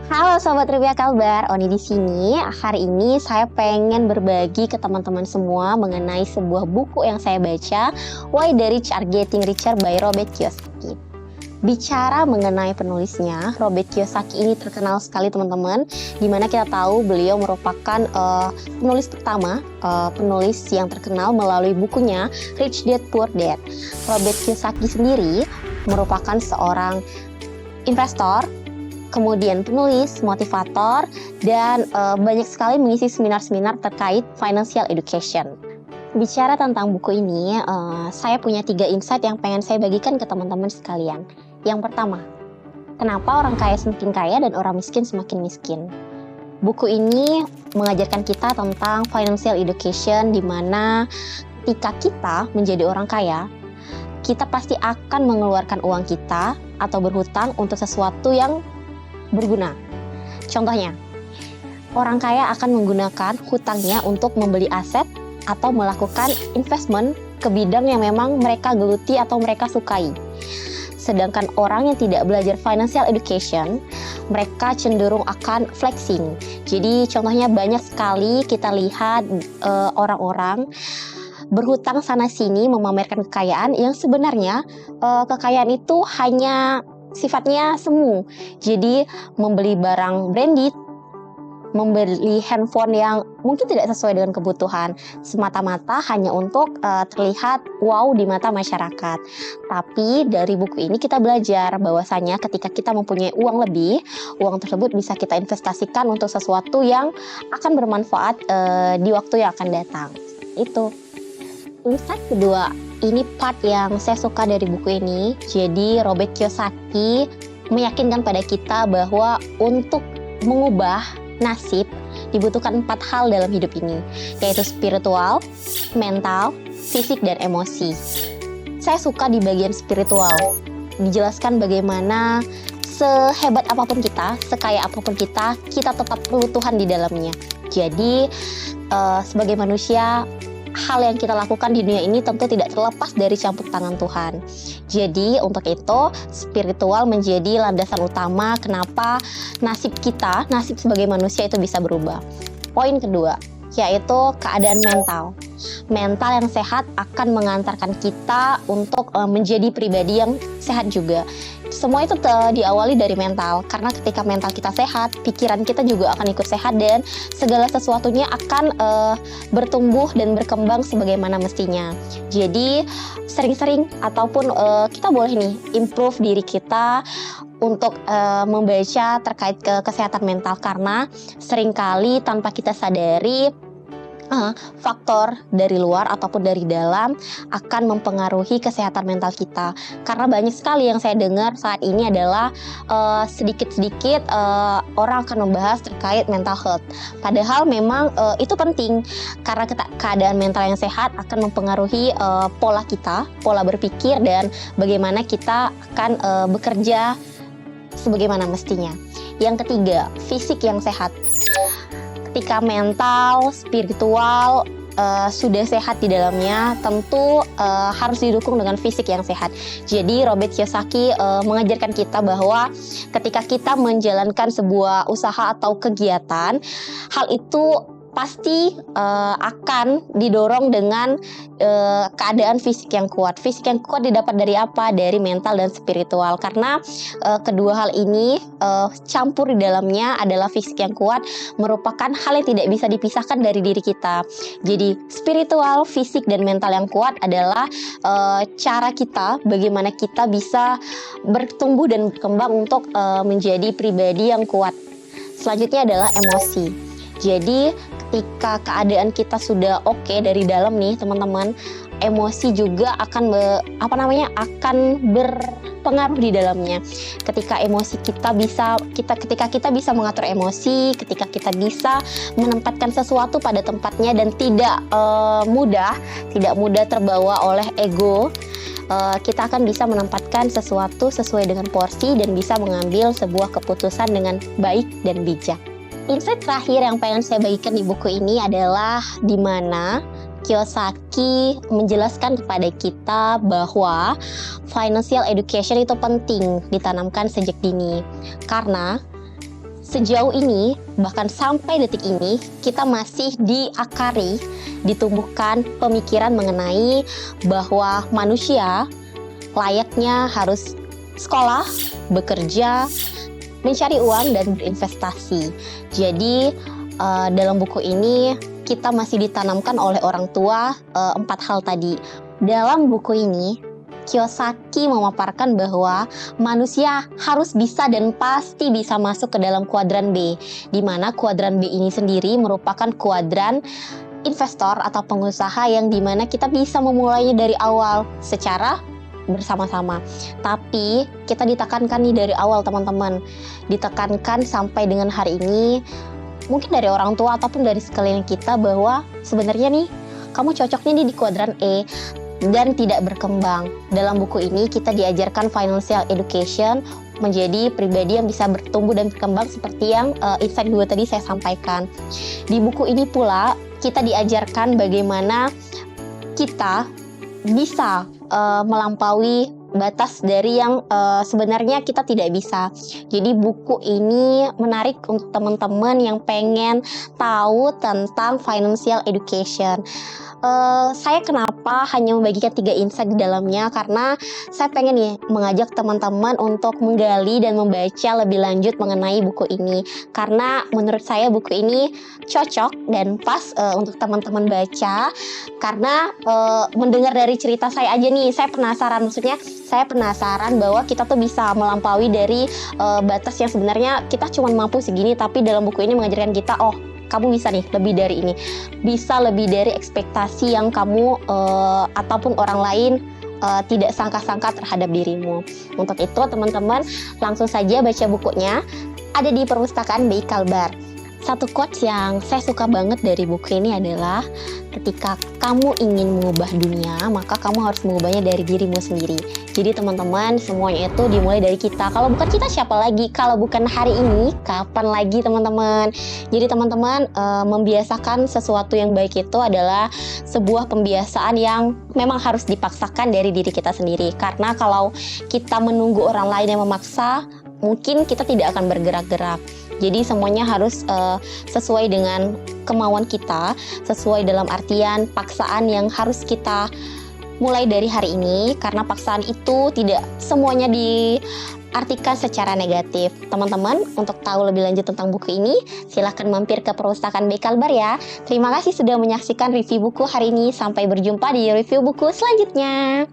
Halo Sobat Rupiah Kalbar, Oni di sini. Hari ini saya pengen berbagi ke teman-teman semua mengenai sebuah buku yang saya baca, Why the Rich Are Getting Richer by Robert Kiyosaki. Bicara mengenai penulisnya, Robert Kiyosaki ini terkenal sekali teman-teman, dimana kita tahu beliau merupakan penulis pertama, penulis yang terkenal melalui bukunya Rich Dad Poor Dad. Robert Kiyosaki sendiri merupakan seorang investor, kemudian penulis, motivator, dan banyak sekali mengisi seminar-seminar terkait financial education. Bicara tentang buku ini, saya punya 3 insight yang pengen saya bagikan ke teman-teman sekalian. Yang pertama, kenapa orang kaya semakin kaya dan orang miskin semakin miskin? Buku ini mengajarkan kita tentang financial education, di mana ketika kita menjadi orang kaya, kita pasti akan mengeluarkan uang kita atau berhutang untuk sesuatu yang berguna. Contohnya, orang kaya akan menggunakan hutangnya untuk membeli aset atau melakukan investment ke bidang yang memang mereka geluti atau mereka sukai. Sedangkan orang yang tidak belajar financial education, mereka cenderung akan flexing. Jadi contohnya banyak sekali kita lihat orang-orang berhutang sana-sini memamerkan kekayaan yang sebenarnya kekayaan itu hanya sifatnya semu. Jadi membeli barang branded, membeli handphone yang mungkin tidak sesuai dengan kebutuhan, semata-mata hanya untuk terlihat wow di mata masyarakat. Tapi dari buku ini kita belajar bahwasanya ketika kita mempunyai uang lebih, uang tersebut bisa kita investasikan untuk sesuatu yang akan bermanfaat di waktu yang akan datang. Itu. Insight kedua, ini part yang saya suka dari buku ini. Jadi Robert Kiyosaki meyakinkan pada kita bahwa untuk mengubah nasib dibutuhkan 4 hal dalam hidup ini, yaitu spiritual, mental, fisik, dan emosi. Saya suka di bagian spiritual, dijelaskan bagaimana sehebat apapun kita, sekaya apapun kita tetap perlu Tuhan di dalamnya. Jadi sebagai manusia, hal yang kita lakukan di dunia ini tentu tidak terlepas dari campur tangan Tuhan. Jadi untuk itu spiritual menjadi landasan utama kenapa nasib sebagai manusia itu bisa berubah. Poin kedua, yaitu keadaan mental. Mental yang sehat akan mengantarkan kita untuk menjadi pribadi yang sehat juga. Semua itu diawali dari mental, karena ketika mental kita sehat, pikiran kita juga akan ikut sehat dan segala sesuatunya akan bertumbuh dan berkembang sebagaimana mestinya. Jadi sering-sering ataupun kita boleh nih improve diri kita untuk membaca terkait kesehatan mental, karena seringkali tanpa kita sadari faktor dari luar ataupun dari dalam akan mempengaruhi kesehatan mental kita. Karena banyak sekali yang saya dengar saat ini adalah sedikit-sedikit orang akan membahas terkait mental health. Padahal memang itu penting, karena keadaan mental yang sehat akan mempengaruhi pola kita, pola berpikir, dan bagaimana kita akan bekerja sebagaimana mestinya. Yang ketiga, fisik yang sehat. Ketika mental, spiritual sudah sehat di dalamnya, tentu harus didukung dengan fisik yang sehat. Jadi Robert Kiyosaki mengajarkan kita bahwa ketika kita menjalankan sebuah usaha atau kegiatan, hal itu pasti akan didorong dengan keadaan fisik yang kuat. Fisik yang kuat didapat dari apa? Dari mental dan spiritual. Karena kedua hal ini campur di dalamnya adalah fisik yang kuat, merupakan hal yang tidak bisa dipisahkan dari diri kita. Jadi spiritual, fisik, dan mental yang kuat adalah cara kita, bagaimana kita bisa bertumbuh dan berkembang untuk menjadi pribadi yang kuat. Selanjutnya adalah emosi. Jadi ketika keadaan kita sudah oke dari dalam nih teman-teman, emosi juga akan berpengaruh di dalamnya. Ketika kita bisa mengatur emosi, ketika kita bisa menempatkan sesuatu pada tempatnya dan tidak mudah terbawa oleh ego, kita akan bisa menempatkan sesuatu sesuai dengan porsi dan bisa mengambil sebuah keputusan dengan baik dan bijak. Insight terakhir yang pengen saya bagikan di buku ini adalah di mana Kiyosaki menjelaskan kepada kita bahwa financial education itu penting ditanamkan sejak dini. Karena sejauh ini, bahkan sampai detik ini, kita masih diakari, ditumbuhkan pemikiran mengenai bahwa manusia layaknya harus sekolah, bekerja, mencari uang, dan berinvestasi. Jadi, dalam buku ini kita masih ditanamkan oleh orang tua 4 hal tadi. Dalam buku ini, Kiyosaki memaparkan bahwa manusia harus bisa dan pasti bisa masuk ke dalam kuadran B, di mana kuadran B ini sendiri merupakan kuadran investor atau pengusaha yang dimana kita bisa memulainya dari awal secara bersama-sama. Tapi kita ditekankan nih dari awal teman-teman, ditekankan sampai dengan hari ini, mungkin dari orang tua ataupun dari sekeliling kita, bahwa sebenarnya nih kamu cocoknya nih di kuadran E dan tidak berkembang. Dalam buku ini kita diajarkan financial education, menjadi pribadi yang bisa bertumbuh dan berkembang seperti yang insight 2 tadi saya sampaikan. Di buku ini pula kita diajarkan bagaimana kita bisa melampaui batas dari yang sebenarnya kita tidak bisa. Jadi buku ini menarik untuk teman-teman yang pengen tahu tentang financial education. Saya kenapa hanya membagikan 3 insight di dalamnya, karena saya pengen nih mengajak teman-teman untuk menggali dan membaca lebih lanjut mengenai buku ini, karena menurut saya buku ini cocok dan pas untuk teman-teman baca. Karena mendengar dari cerita saya aja nih, saya penasaran bahwa kita tuh bisa melampaui dari batas yang sebenarnya kita cuma mampu segini, tapi dalam buku ini mengajarkan kita, oh kamu bisa nih lebih dari ini, bisa lebih dari ekspektasi yang kamu ataupun orang lain tidak sangka-sangka terhadap dirimu. Untuk itu teman-teman langsung saja baca bukunya, ada di perpustakaan BI Kalbar. Satu quotes yang saya suka banget dari buku ini adalah, ketika kamu ingin mengubah dunia, maka kamu harus mengubahnya dari dirimu sendiri. Jadi teman-teman, semuanya itu dimulai dari kita. Kalau bukan kita, siapa lagi? Kalau bukan hari ini, kapan lagi teman-teman? Jadi teman-teman, membiasakan sesuatu yang baik itu adalah sebuah pembiasaan yang memang harus dipaksakan dari diri kita sendiri. Karena kalau kita menunggu orang lain yang memaksa, mungkin kita tidak akan bergerak-gerak. Jadi semuanya harus sesuai dengan kemauan kita, sesuai dalam artian paksaan yang harus kita mulai dari hari ini, karena paksaan itu tidak semuanya diartikan secara negatif. Teman-teman, untuk tahu lebih lanjut tentang buku ini, silahkan mampir ke perpustakaan BI Kalbar ya. Terima kasih sudah menyaksikan review buku hari ini. Sampai berjumpa di review buku selanjutnya.